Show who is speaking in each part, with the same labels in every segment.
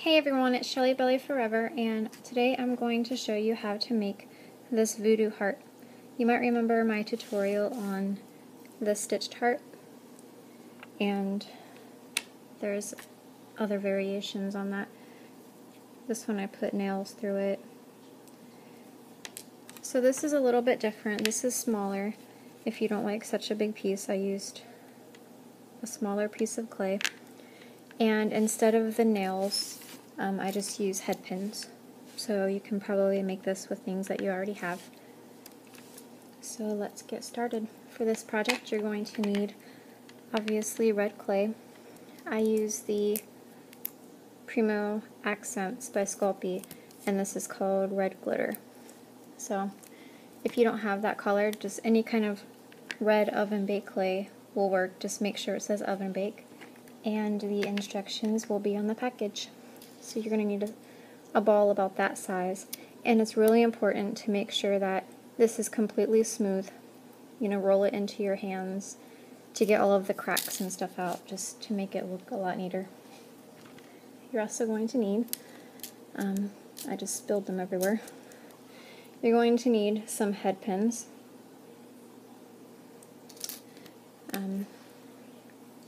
Speaker 1: Hey everyone, it's Shelly Belly Forever, and today I'm going to show you how to make this voodoo heart. You might remember my tutorial on the stitched heart, and there's other variations on that. This one I put nails through it. So this is a little bit different. This is smaller. If you don't like such a big piece, I used a smaller piece of clay. And instead of the nails, I just use head pins. So you can probably make this with things that you already have. So let's get started. For this project you're going to need obviously red clay. I use the Primo Accents by Sculpey, and this is called red glitter. So if you don't have that color, just any kind of red oven bake clay will work. Just make sure it says oven bake, and the instructions will be on the package. So you're going to need a ball about that size, and it's really important to make sure that this is completely smooth. Roll it into your hands to get all of the cracks and stuff out, just to make it look a lot neater. You're also going to need, I just spilled them everywhere. You're going to need some head pins,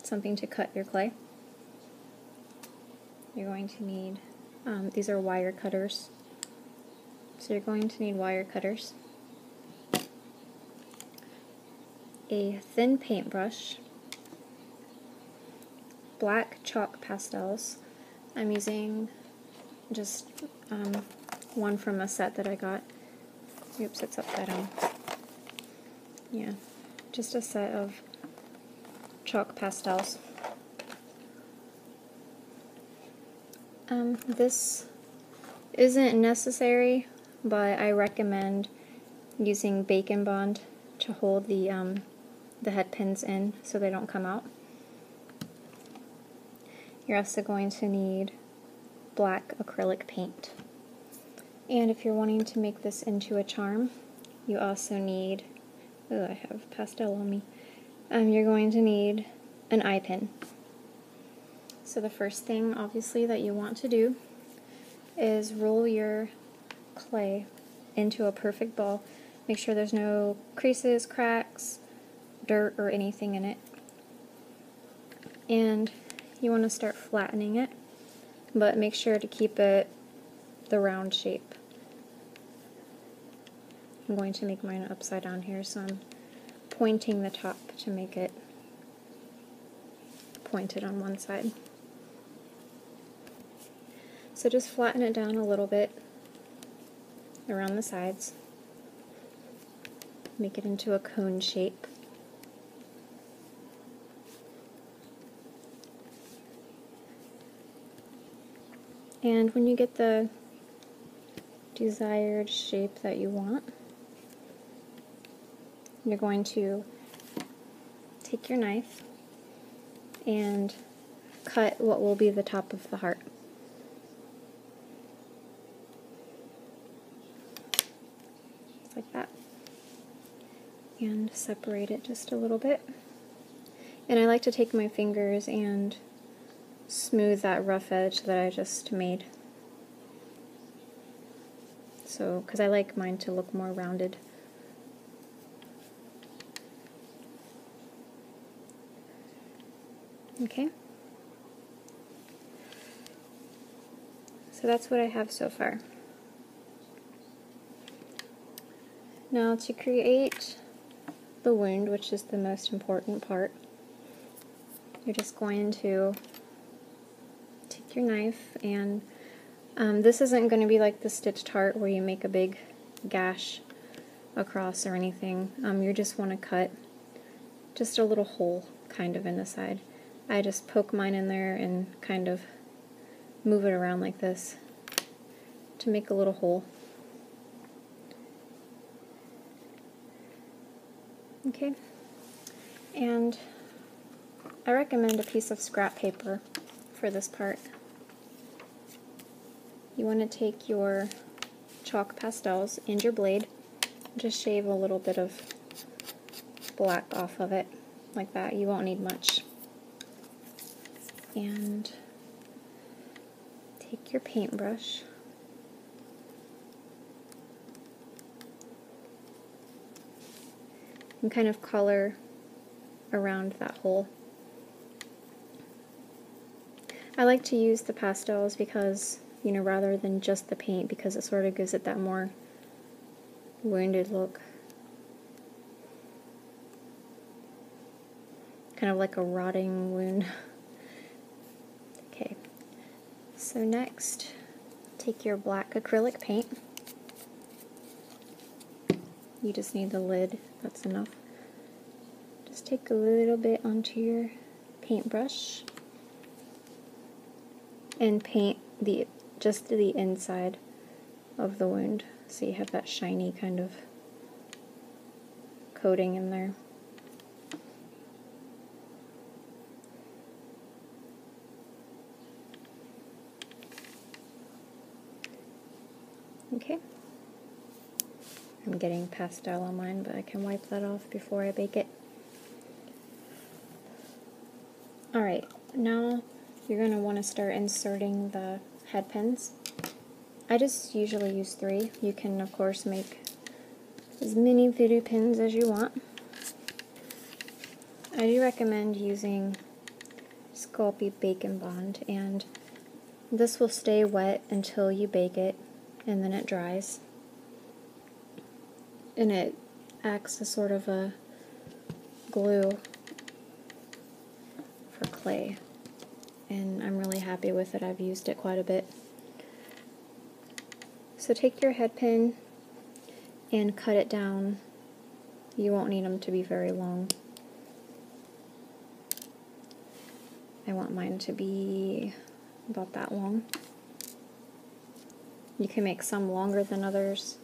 Speaker 1: something to cut your clay. You're going to need, these are wire cutters, so you're going to need wire cutters, a thin paintbrush, black chalk pastels. I'm using just one from a set that I got. Oops, it's upside down. Yeah, just a set of chalk pastels. This isn't necessary, but I recommend using Bacon Bond to hold the head pins in so they don't come out. You're also going to need black acrylic paint. And if you're wanting to make this into a charm, you also need, oh, I have pastel on me, you're going to need an eye pin. So the first thing, obviously, that you want to do is roll your clay into a perfect ball. Make sure there's no creases, cracks, dirt, or anything in it. And you want to start flattening it, but make sure to keep it the round shape. I'm going to make mine upside down here, so I'm pointing the top to make it pointed on one side. So just flatten it down a little bit around the sides. Make it into a cone shape. And when you get the desired shape that you want, you're going to take your knife and cut what will be the top of the heart. Like that, and separate it just a little bit. And I like to take my fingers and smooth that rough edge that I just made, so because I like mine to look more rounded. Okay, so that's what I have so far. Now to create the wound, which is the most important part, you're just going to take your knife, and this isn't going to be like the stitched heart where you make a big gash across or anything. You just want to cut just a little hole kind of in the side. I just poke mine in there and kind of move it around like this to make a little hole. Okay, and I recommend a piece of scrap paper for this part. You want to take your chalk pastels and your blade, just shave a little bit of black off of it, like that. You won't need much. And take your paintbrush and kind of color around that hole. I like to use the pastels because, you know, rather than just the paint, because it sort of gives it that more wounded look. Kind of like a rotting wound. Okay, so next, take your black acrylic paint. You just need the lid, that's enough. Just take a little bit onto your paintbrush and paint just the inside of the wound, so you have that shiny kind of coating in there. Okay. I'm getting pastel on mine, but I can wipe that off before I bake it. Alright, now you're going to want to start inserting the head pins. I just usually use 3. You can, of course, make as many voodoo pins as you want. I do recommend using Sculpey Bacon Bond, and this will stay wet until you bake it, and then it dries. And it acts as sort of a glue for clay. And I'm really happy with it. I've used it quite a bit. So take your head pin and cut it down. You won't need them to be very long. I want mine to be about that long. You can make some longer than others.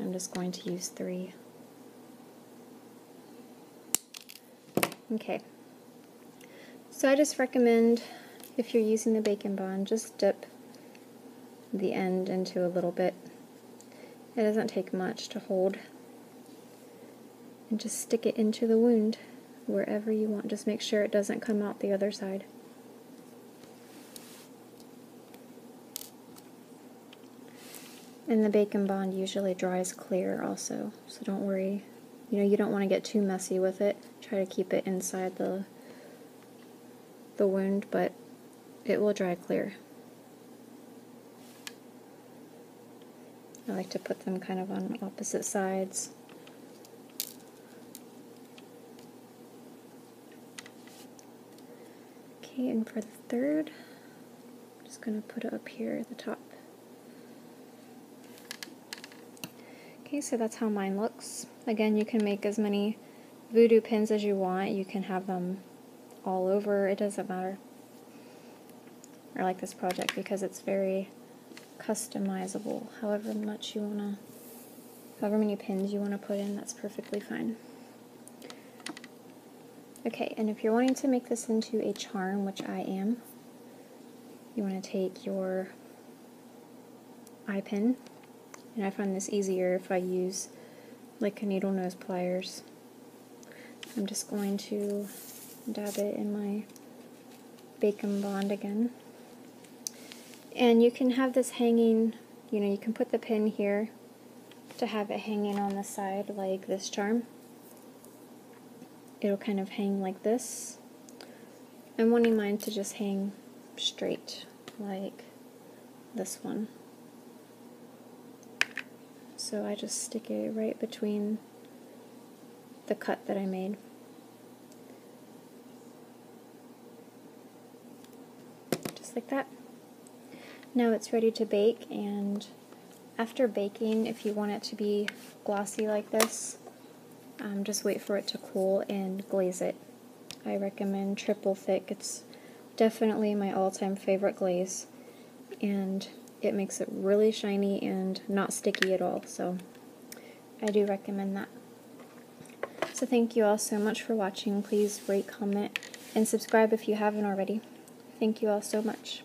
Speaker 1: I'm just going to use 3. Okay. So I just recommend, if you're using the Bacon Bond, just dip the end into a little bit. It doesn't take much to hold. And just stick it into the wound wherever you want. Just make sure it doesn't come out the other side. And the Bacon Bond usually dries clear also, so don't worry. You know, you don't want to get too messy with it. Try to keep it inside the wound, but it will dry clear. I like to put them kind of on opposite sides. Okay, and for the third, I'm just going to put it up here at the top. Okay, so that's how mine looks. Again, you can make as many voodoo pins as you want. You can have them all over, it doesn't matter. I like this project because it's very customizable. However many pins you want to put in, that's perfectly fine. Okay, and if you're wanting to make this into a charm, which I am, you want to take your eye pin, and I find this easier if I use like a needle nose pliers. I'm just going to dab it in my Bacon Bond again. And you can have this hanging, you know, you can put the pin here to have it hanging on the side like this charm. It'll kind of hang like this. I'm wanting mine to just hang straight like this one. So I just stick it right between the cut that I made. Just like that. Now it's ready to bake, and after baking, if you want it to be glossy like this, just wait for it to cool and glaze it. I recommend triple thick. It's definitely my all-time favorite glaze, and it makes it really shiny and not sticky at all, so I do recommend that. So thank you all so much for watching. Please rate, comment, and subscribe if you haven't already. Thank you all so much.